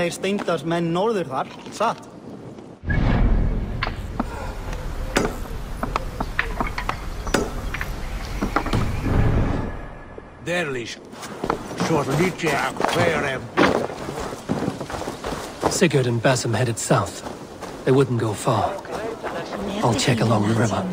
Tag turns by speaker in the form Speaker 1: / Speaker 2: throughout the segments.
Speaker 1: þeir Steindars menn norður þar, satt?
Speaker 2: Derlish. Short Lydia, where
Speaker 3: Sigurd and Basim headed south. They wouldn't go far. I'll check along the river.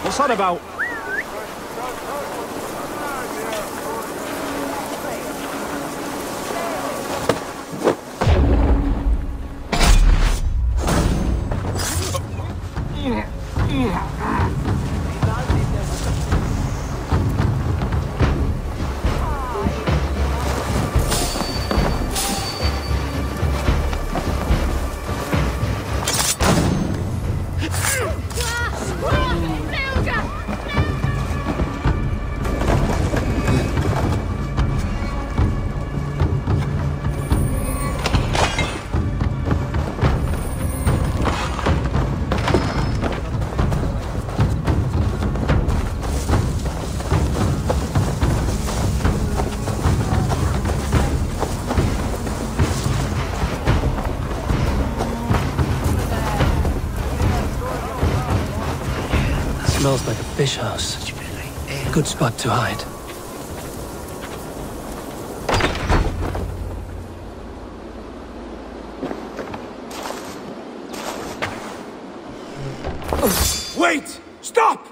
Speaker 2: What's that about?
Speaker 3: Smells like a fish house. Good spot to hide.
Speaker 2: Wait! Stop!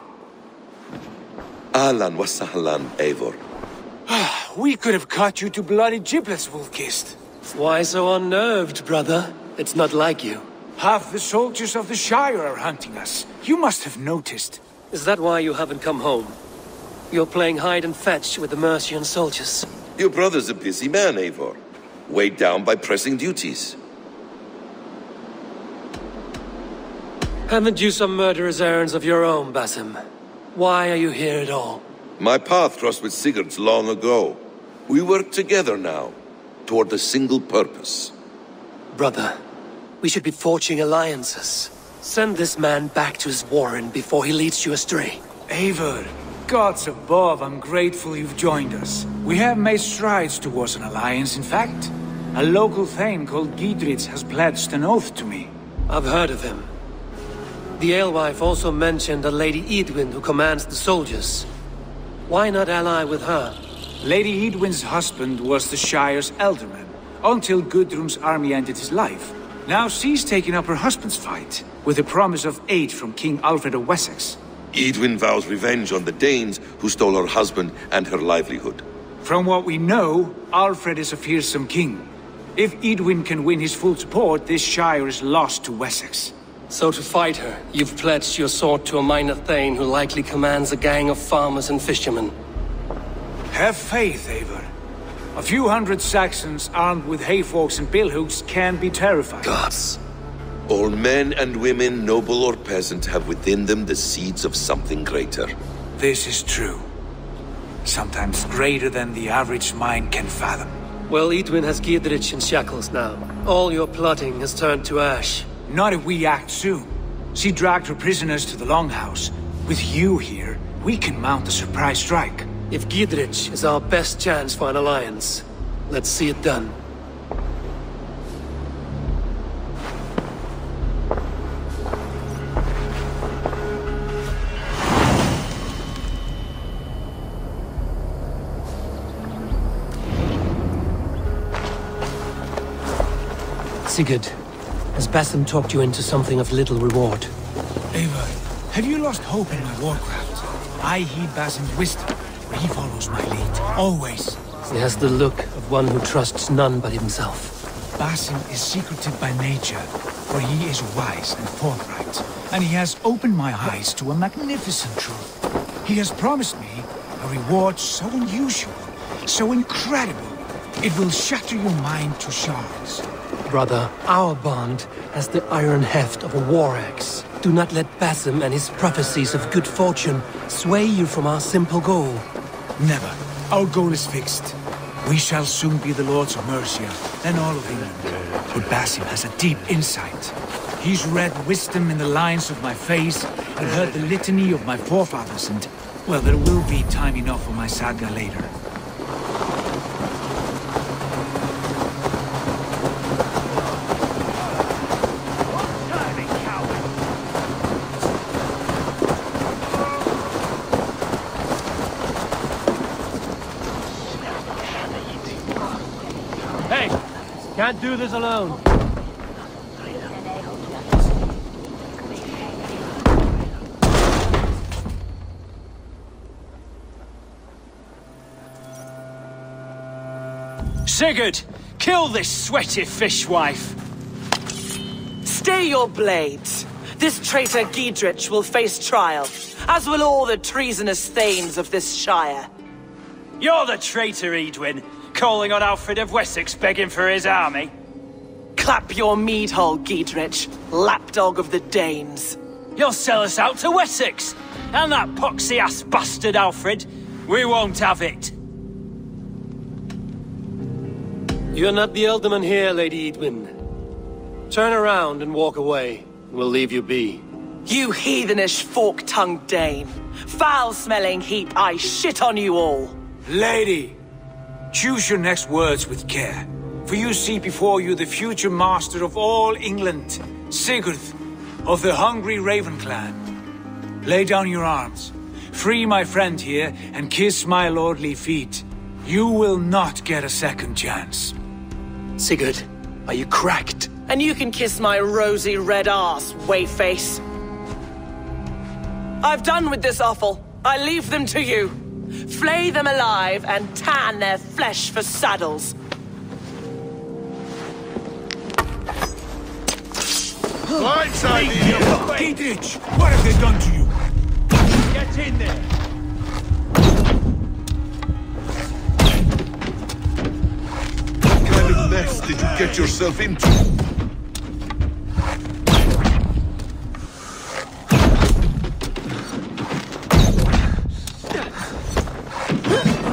Speaker 4: Ahlan wa sahlan, Eivor.
Speaker 2: We could have cut you to bloody giblets, Wolf-Kissed.
Speaker 3: Why so unnerved, brother? It's not like you.
Speaker 2: Half the soldiers of the Shire are hunting us. You must have noticed.
Speaker 3: Is that why you haven't come home? You're playing hide and fetch with the Mercian soldiers.
Speaker 4: Your brother's a busy man, Eivor. Weighed down by pressing duties.
Speaker 3: Haven't you some murderous errands of your own, Basim? Why are you here at all?
Speaker 4: My path crossed with Sigurd's long ago. We work together now, toward a single purpose.
Speaker 3: Brother, we should be forging alliances. Send this man back to his warren before he leads you astray.
Speaker 2: Eivor, gods above, I'm grateful you've joined us. We have made strides towards an alliance, in fact. A local thane called Gidritz has pledged an oath to me.
Speaker 3: I've heard of him. The alewife also mentioned a Lady Edwin who commands the soldiers. Why not ally with her?
Speaker 2: Lady Edwin's husband was the Shire's elderman, until Gudrun's army ended his life. Now she's taking up her husband's fight, with a promise of aid from King Alfred of Wessex.
Speaker 4: Edwin vows revenge on the Danes who stole her husband and her livelihood.
Speaker 2: From what we know, Alfred is a fearsome king. If Edwin can win his full support, this Shire is lost to Wessex.
Speaker 3: So to fight her, you've pledged your sword to a minor thane who likely commands a gang of farmers and fishermen.
Speaker 2: Have faith, Eivor. A few hundred Saxons armed with hayforks and billhooks can be terrifying.
Speaker 3: Gods.
Speaker 4: All men and women, noble or peasant, have within them the seeds of something greater.
Speaker 2: This is true. Sometimes greater than the average mind can fathom.
Speaker 3: Well, Edwin has Gidrich in shackles now. All your plotting has turned to ash.
Speaker 2: Not if we act soon. She dragged her prisoners to the Longhouse. With you here, we can mount a surprise strike.
Speaker 3: If Gidrich is our best chance for an alliance, let's see it done. Sigurd, has Basim talked you into something of little reward?
Speaker 2: Eivor, have you lost hope in my warcraft? I heed Basim's wisdom. He follows my lead, always.
Speaker 3: He has the look of one who trusts none but himself.
Speaker 2: Basim is secretive by nature, for he is wise and forthright, and he has opened my eyes to a magnificent truth. He has promised me a reward so unusual, so incredible, it will shatter your mind to shards.
Speaker 3: Brother, our bond has the iron heft of a war axe. Do not let Basim and his prophecies of good fortune sway you from our simple goal.
Speaker 2: Never. Our goal is fixed. We shall soon be the Lords of Mercia, and all of England. But Basim has a deep insight. He's read wisdom in the lines of my face, and heard the litany of my forefathers, and, well, there will be time enough for my saga later.
Speaker 3: Can't do this alone.
Speaker 5: Sigurd, kill this sweaty fishwife.
Speaker 6: Stay your blades. This traitor Giedrich will face trial, as will all the treasonous thanes of this shire.
Speaker 5: You're the traitor, Edwin, calling on Alfred of Wessex begging for his army.
Speaker 6: Clap your mead hole, Giedrich, lapdog of the Danes.
Speaker 5: You'll sell us out to Wessex, and that poxy-ass bastard Alfred. We won't have it.
Speaker 3: You're not the alderman here, Lady Edwin. Turn around and walk away, and we'll leave you be.
Speaker 6: You heathenish fork-tongued Dane. Foul-smelling heap, I shit on you all.
Speaker 2: Lady, choose your next words with care, for you see before you the future master of all England, Sigurd, of the hungry Raven clan. Lay down your arms, free my friend here, and kiss my lordly feet. You will not get a second chance.
Speaker 3: Sigurd, are you cracked?
Speaker 6: And you can kiss my rosy red ass, wayface. I've done with this offal. I leave them to you. Flay them alive and tan their flesh for saddles.
Speaker 4: Blindside here!
Speaker 2: Giedrich, what have they done to you?
Speaker 5: Get in there.
Speaker 4: What kind of mess did you get yourself into?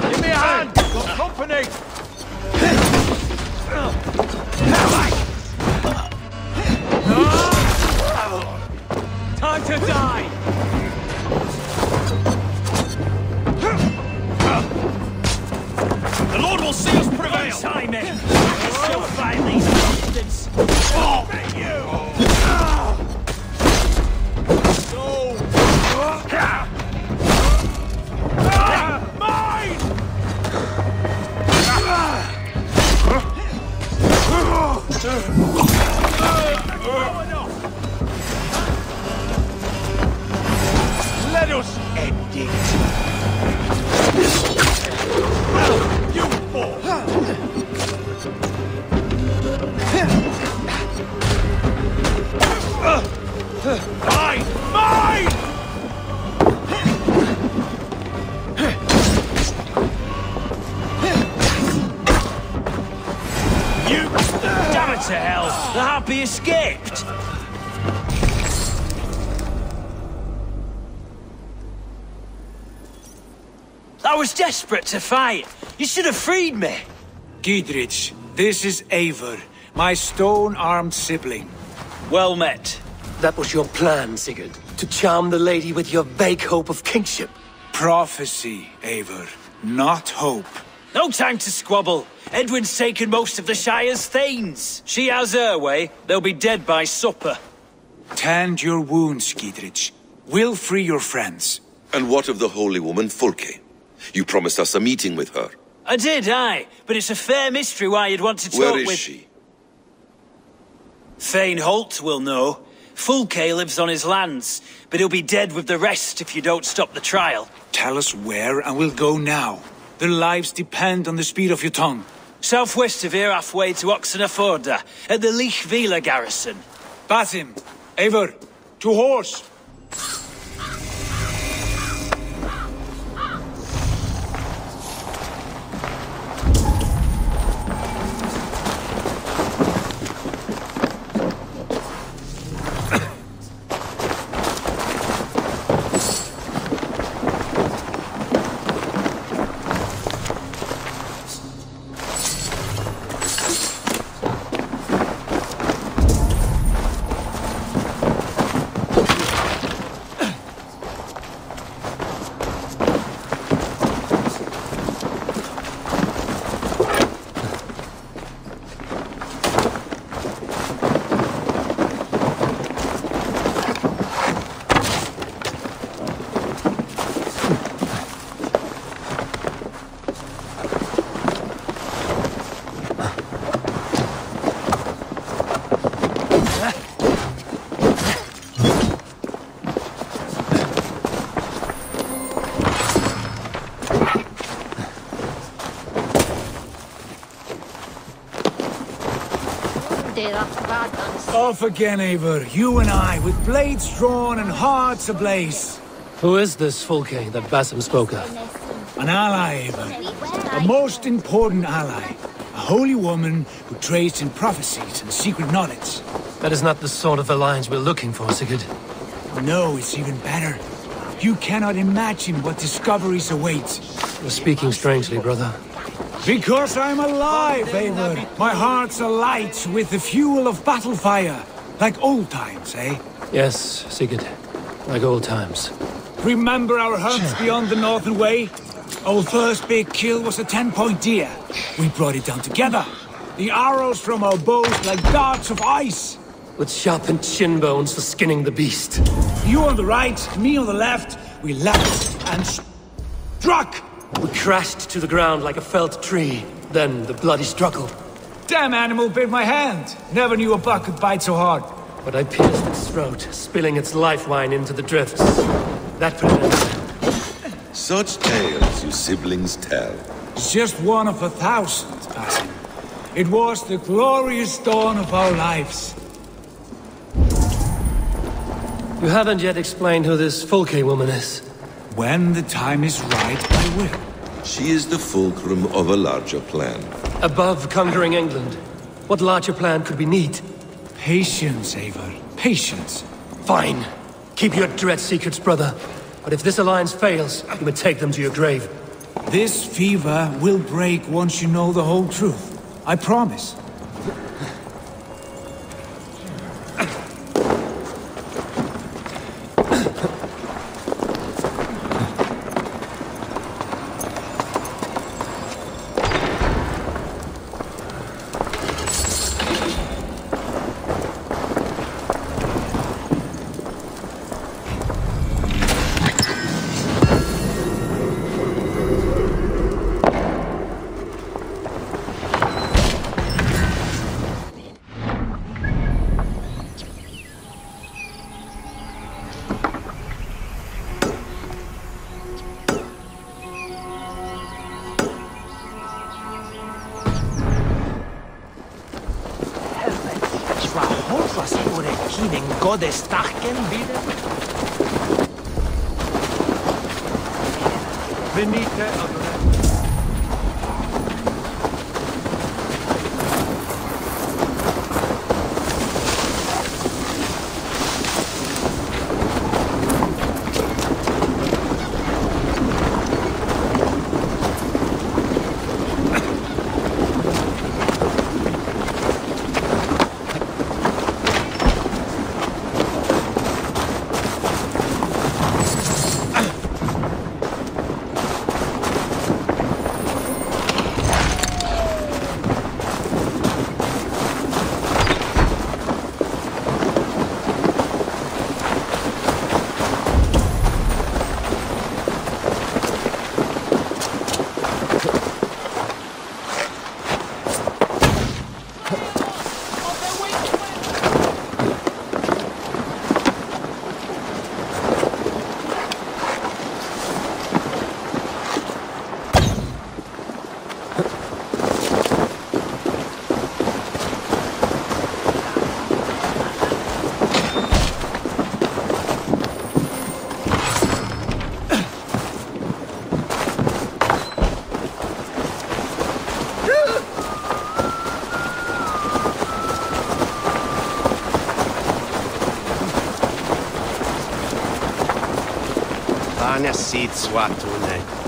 Speaker 5: Give me a hand. Got company. Time to die. The Lord will see us prevail. Simon, so find these bastards. Oh, thank you.
Speaker 2: Let us end it. You fool! Mine! Mine!
Speaker 5: You damn it to hell! The harpy escaped. I was desperate to fight. You should have freed me.
Speaker 2: Giedrich, this is Eivor, my stone-armed sibling.
Speaker 5: Well met.
Speaker 3: That was your plan, Sigurd. To charm the lady with your vague hope of kingship.
Speaker 2: Prophecy, Eivor, not hope.
Speaker 5: No time to squabble. Edwin's taken most of the Shire's thanes. She has her way. They'll be dead by supper.
Speaker 2: Tend your wounds, Giedrich. We'll free your friends.
Speaker 4: And what of the holy woman Folke? You promised us a meeting with her.
Speaker 5: I did, aye. But it's a fair mystery why you'd want to talk
Speaker 4: Where
Speaker 5: with...
Speaker 4: is she?
Speaker 5: Thane Holt will know. Fulke lives on his lands, but he'll be dead with the rest if you don't stop the trial.
Speaker 2: Tell us where, and we'll go now. Their lives depend on the speed of your tongue.
Speaker 5: Southwest of here, halfway to Oxenaforda, at the Lichvila garrison.
Speaker 2: Basim, Eivor, to horse! Off again, Eivor. You and I, with blades drawn and hearts ablaze.
Speaker 3: Who is this Fulke that Basim spoke of?
Speaker 2: An ally, Eivor. A most important ally. A holy woman who trades in prophecies and secret knowledge.
Speaker 3: That is not the sort of alliance we're looking for, Sigurd.
Speaker 2: No, it's even better. You cannot imagine what discoveries await.
Speaker 3: You're speaking strangely, brother.
Speaker 2: Because I'm alive, Eivor. My heart's alight with the fuel of battle fire. Like old times, eh?
Speaker 3: Yes, Sigurd. Like old times.
Speaker 2: Remember our hunts beyond the Northern Way? Our first big kill was a 10-point deer. We brought it down together. The arrows from our bows like darts of ice.
Speaker 3: With sharpened shin bones for skinning the beast.
Speaker 2: You on the right, me on the left. We leapt and struck.
Speaker 3: We crashed to the ground like a felled tree. Then the bloody struggle.
Speaker 2: Damn animal bit my hand. Never knew a buck could bite so hard.
Speaker 3: But I pierced its throat, spilling its life wine into the drifts. That put an end.
Speaker 4: Such tales you siblings tell.
Speaker 2: It's just one of 1,000, Basim. It was the glorious dawn of our lives.
Speaker 3: You haven't yet explained who this Fulke woman is.
Speaker 2: When the time is right, I will.
Speaker 4: She is the fulcrum of a larger plan.
Speaker 3: Above conquering England, what larger plan could we need?
Speaker 2: Patience, Eivor. Patience.
Speaker 3: Fine. Keep your dread secrets, brother. But if this alliance fails, you may take them to your grave.
Speaker 2: This fever will break once you know the whole truth. I promise.
Speaker 7: Anja sit swatune.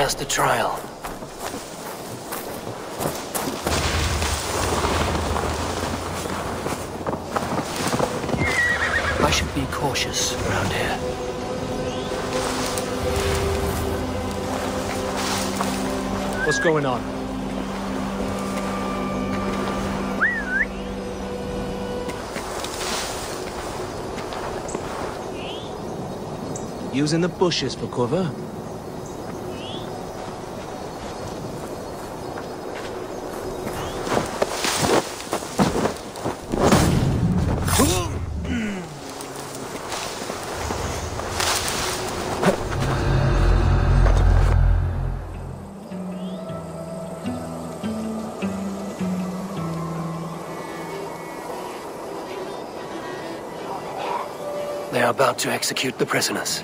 Speaker 3: There's the trial. I should be cautious around here.
Speaker 8: What's going on?
Speaker 7: Using the bushes for cover?
Speaker 3: They are about to execute the prisoners.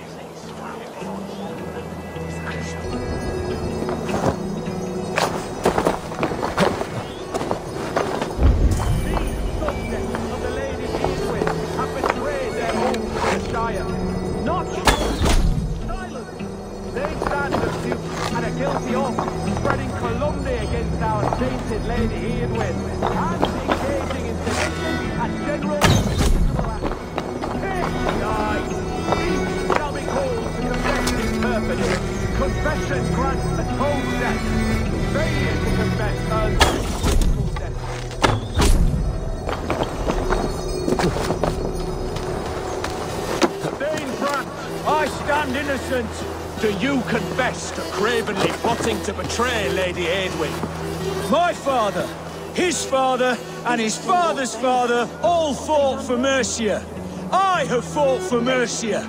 Speaker 8: Do you confess to cravenly plotting to betray Lady Eivor? My father, his father, and his father's father all fought for Mercia. I have fought for Mercia.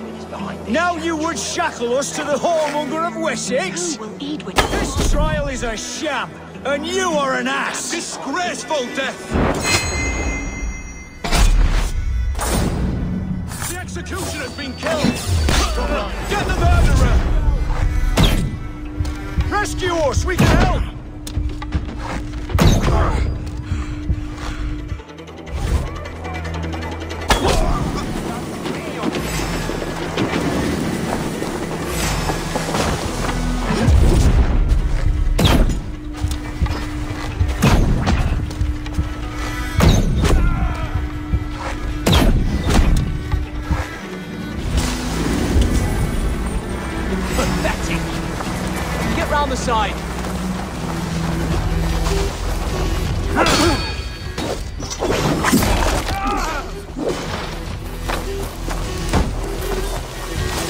Speaker 8: Now you would shackle us to the whoremonger of Wessex? This trial is a sham, and you are an ass! Disgraceful death! The executioner's been killed! Get the murderer! Rescue us! We can help!
Speaker 5: The side.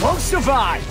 Speaker 8: Won't survive.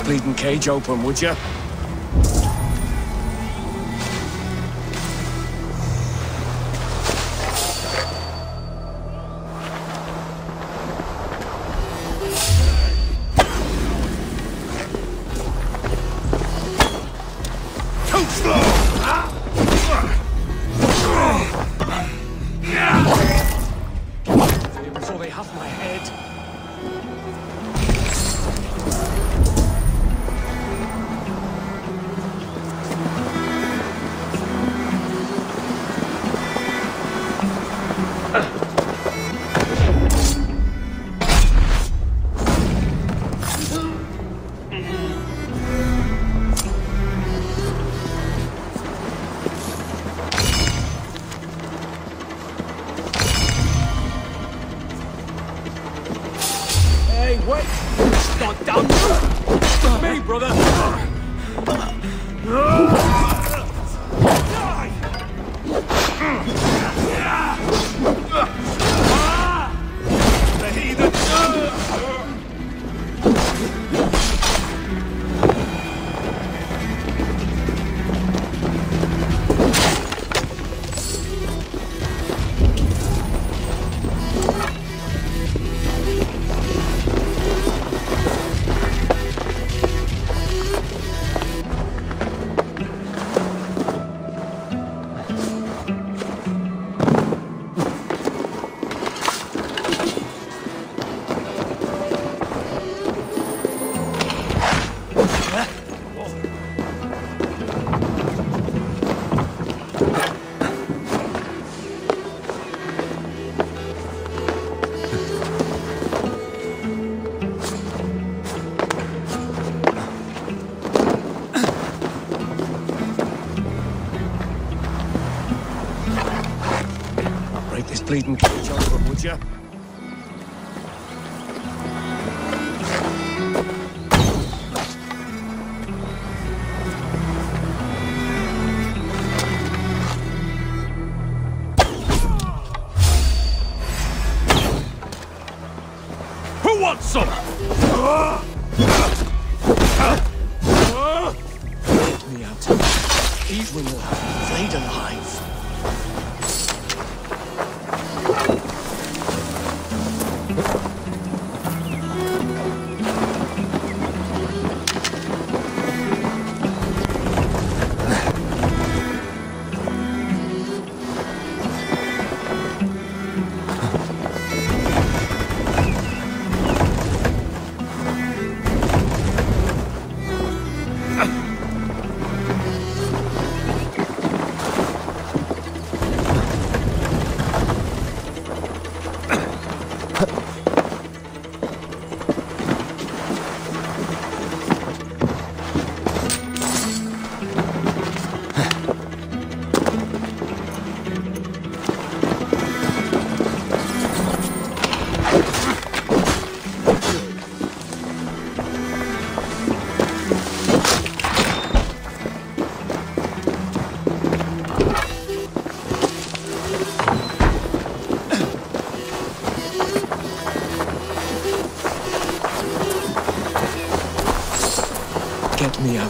Speaker 8: Bleeding cage open, would you?
Speaker 4: Too slow!
Speaker 8: Before they have my head.
Speaker 5: Wait! Not down you! Me, brother!
Speaker 4: The heathen!
Speaker 8: Bleeding cage open, would you?
Speaker 4: Who wants some?
Speaker 8: Get me out. Eivor will have me flayed alive.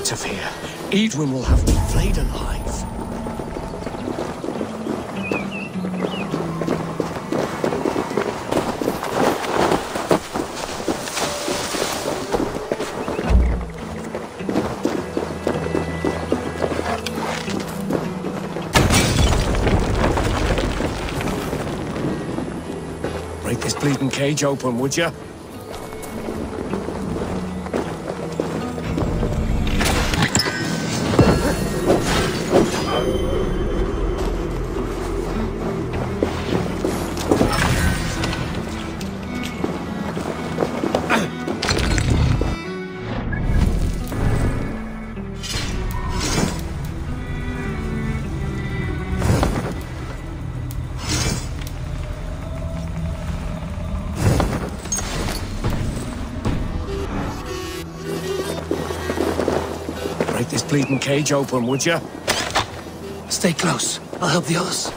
Speaker 8: out of here. Edwin will have me flayed alive. Break this bleeding cage open, would you? This bleeding cage open, would you?
Speaker 3: Stay close. I'll help the others.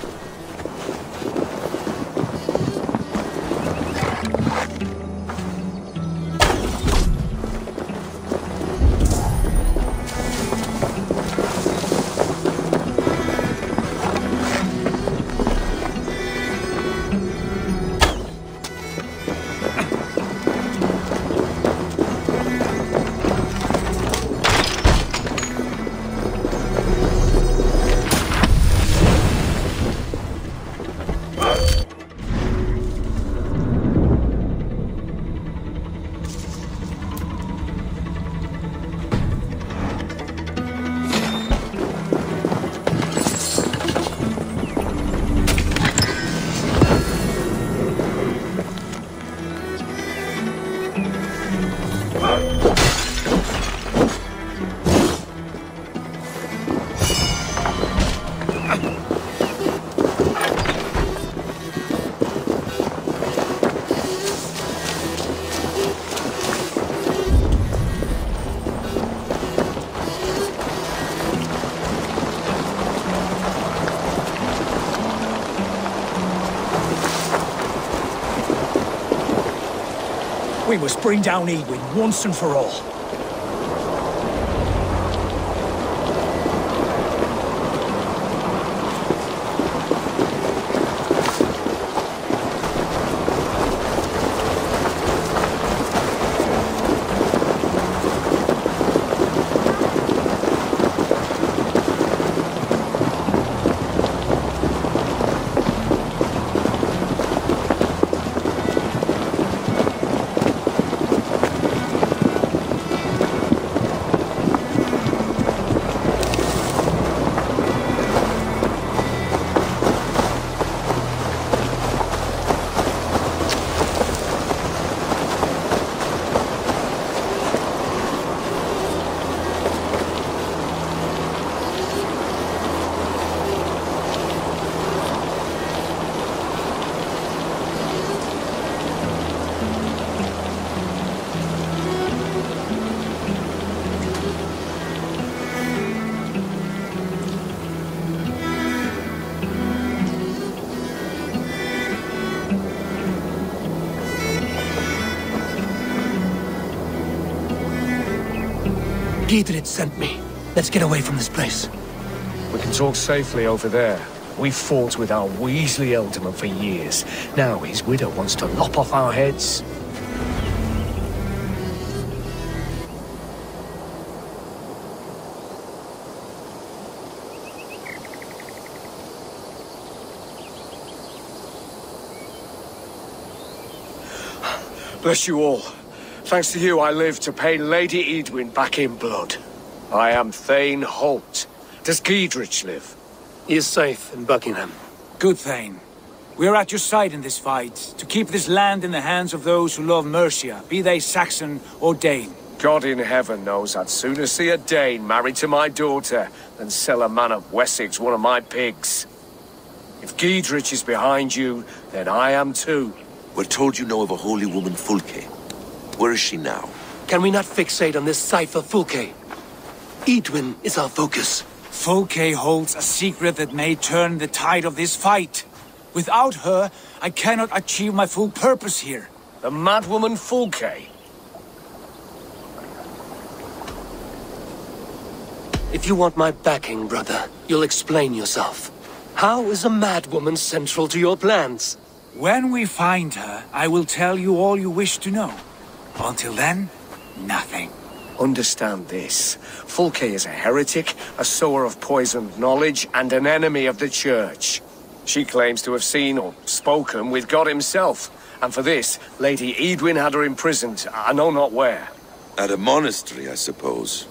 Speaker 8: We must bring down Edwin once and for all.
Speaker 3: Gidrid sent me. Let's get away from this place.
Speaker 8: We can talk safely over there. We've fought with our Weasley Ealdorman for years. Now his widow wants to lop off our heads. Bless you all. Thanks to you, I live to pay Lady Edwin back in blood. I am Thane Holt. Does Gidrich live?
Speaker 3: He is safe in Buckingham.
Speaker 2: Good, Thane. We are at your side in this fight, to keep this land in the hands of those who love Mercia, be they Saxon or Dane.
Speaker 8: God in heaven knows I'd sooner see a Dane married to my daughter than sell a man of Wessex one of my pigs. If Gidrich is behind you, then I am too.
Speaker 4: We're told you know of a holy woman, Fulke. Where is she now?
Speaker 3: Can we not fixate on this cipher, Fulke? Edwin is our focus.
Speaker 2: Fulke holds a secret that may turn the tide of this fight. Without her, I cannot achieve my full purpose here.
Speaker 8: The madwoman Fulke?
Speaker 3: If you want my backing, brother, you'll explain yourself. How is a madwoman central to your plans?
Speaker 2: When we find her, I will tell you all you wish to know. Until then, nothing.
Speaker 9: Understand this. Fulke is a heretic, a sower of poisoned knowledge, and an enemy of the Church. She claims to have seen or spoken with God himself, and for this, Lady Edwin had her imprisoned, I know not where.
Speaker 4: At a monastery, I suppose.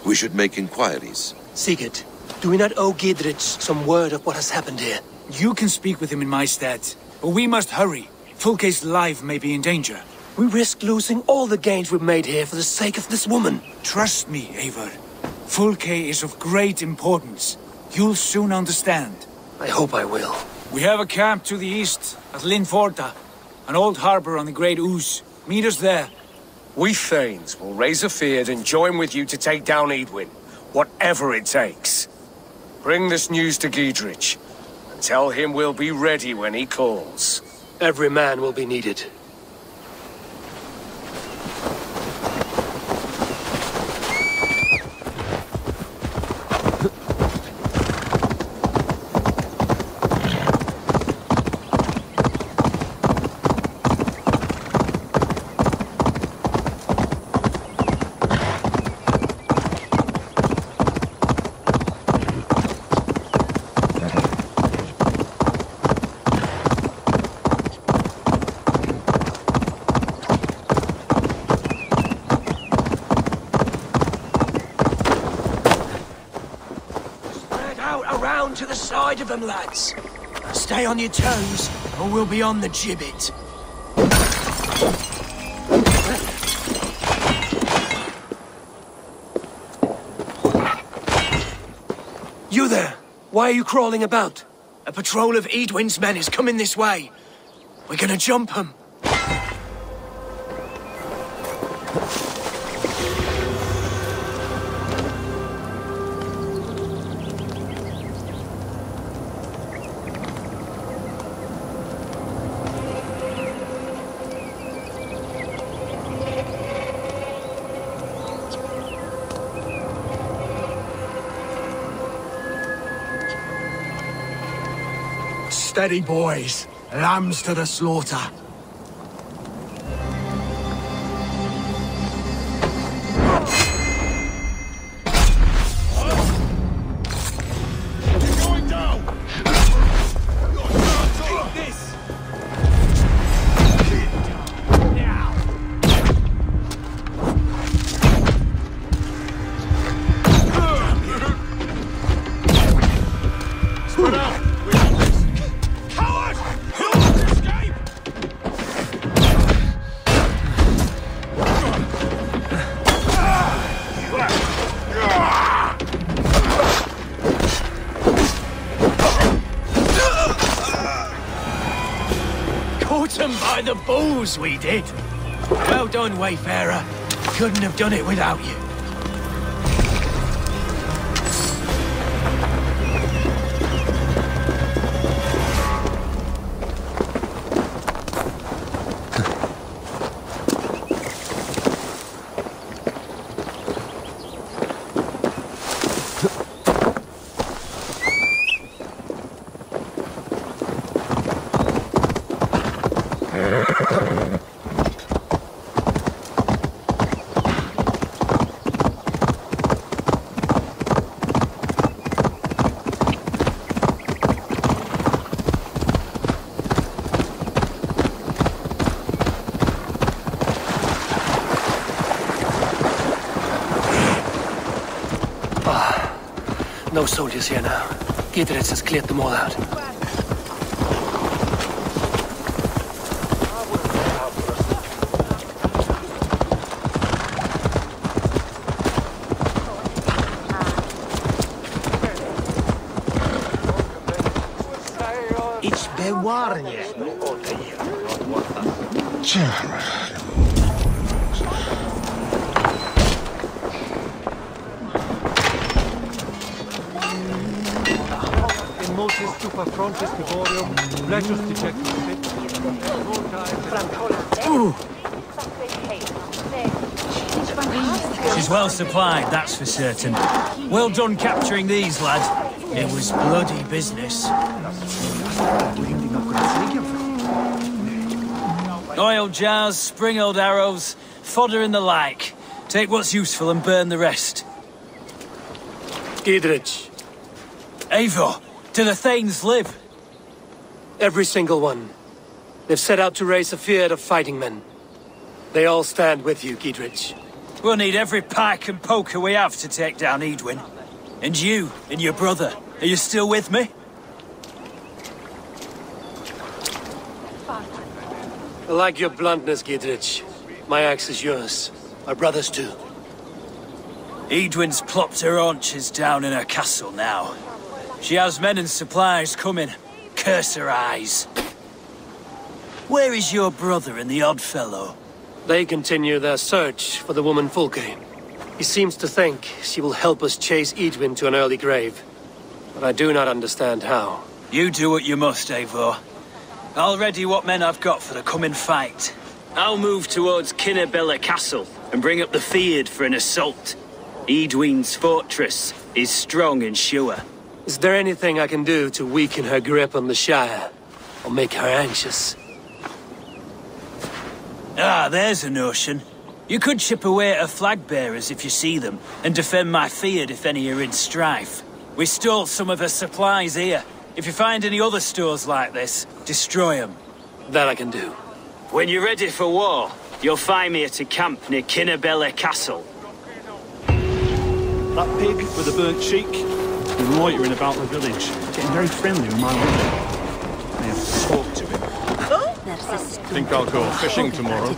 Speaker 4: We should make inquiries.
Speaker 3: Sigurd, do we not owe Gidrich some word of what has happened here?
Speaker 2: You can speak with him in my stead, but we must hurry. Fulke's life may be in danger.
Speaker 3: We risk losing all the gains we've made here for the sake of this woman.
Speaker 2: Trust me, Eivor. Fulke is of great importance. You'll soon understand.
Speaker 3: I hope I will.
Speaker 2: We have a camp to the east, at Linforta. An old harbor on the Great Ouse. Meet us there.
Speaker 9: We Thanes will raise a field and join with you to take down Edwin, whatever it takes. Bring this news to Gidrich, and tell him we'll be ready when he calls.
Speaker 3: Every man will be needed.
Speaker 5: To the side of them, lads. Stay on your toes, or we'll be on the gibbet.
Speaker 3: You there! Why are you crawling about?
Speaker 5: A patrol of Edwin's men is coming this way. We're gonna jump them. Steady, boys. Lambs to the slaughter.
Speaker 8: Going down! Take this! Now! Spread out!
Speaker 5: By the balls we did. Well done, Wayfarer. Couldn't have done it without you.
Speaker 3: No soldiers here now. Gidrich has cleared them all out.
Speaker 5: It's bewarnie.
Speaker 10: Multis super frontis pivorium, legus dejectus fit.
Speaker 5: She's well supplied, that's for certain. Well done capturing these, lad. It was bloody business. Oil jars, spring-oiled arrows, fodder and the like. Take what's useful and burn the rest.
Speaker 3: Gidrich.
Speaker 5: Eivor, do the Thanes live?
Speaker 3: Every single one. They've set out to raise a fear of fighting men. They all stand with you, Gidrich.
Speaker 5: We'll need every pike and poker we have to take down Edwin. And you, and your brother, are you still with me?
Speaker 3: I like your bluntness, Gidrich. My axe is yours. My brother's too.
Speaker 5: Edwin's plopped her haunches down in her castle now. She has men and supplies coming. Curse her eyes. Where is your brother and the odd fellow?
Speaker 3: They continue their search for the woman Fulke. He seems to think she will help us chase Edwin to an early grave. But I do not understand how.
Speaker 5: You do what you must, Eivor. I'll ready what men I've got for the coming fight. I'll move towards Kinnabella Castle and bring up the Fyrd for an assault. Edwin's fortress is strong and sure.
Speaker 3: Is there anything I can do to weaken her grip on the Shire? Or make her anxious?
Speaker 5: Ah, there's a notion. You could chip away at her flag bearers if you see them, and defend my Fyrd if any are in strife. We stole some of her supplies here. If you find any other stores like this, destroy them.
Speaker 3: That I can do.
Speaker 5: When you're ready for war, you'll find me at a camp near Kinnabella Castle.
Speaker 10: That pig with the burnt cheek, been loitering about the village, getting very friendly with my woman. I have to talk to him. Think I'll go fishing tomorrow.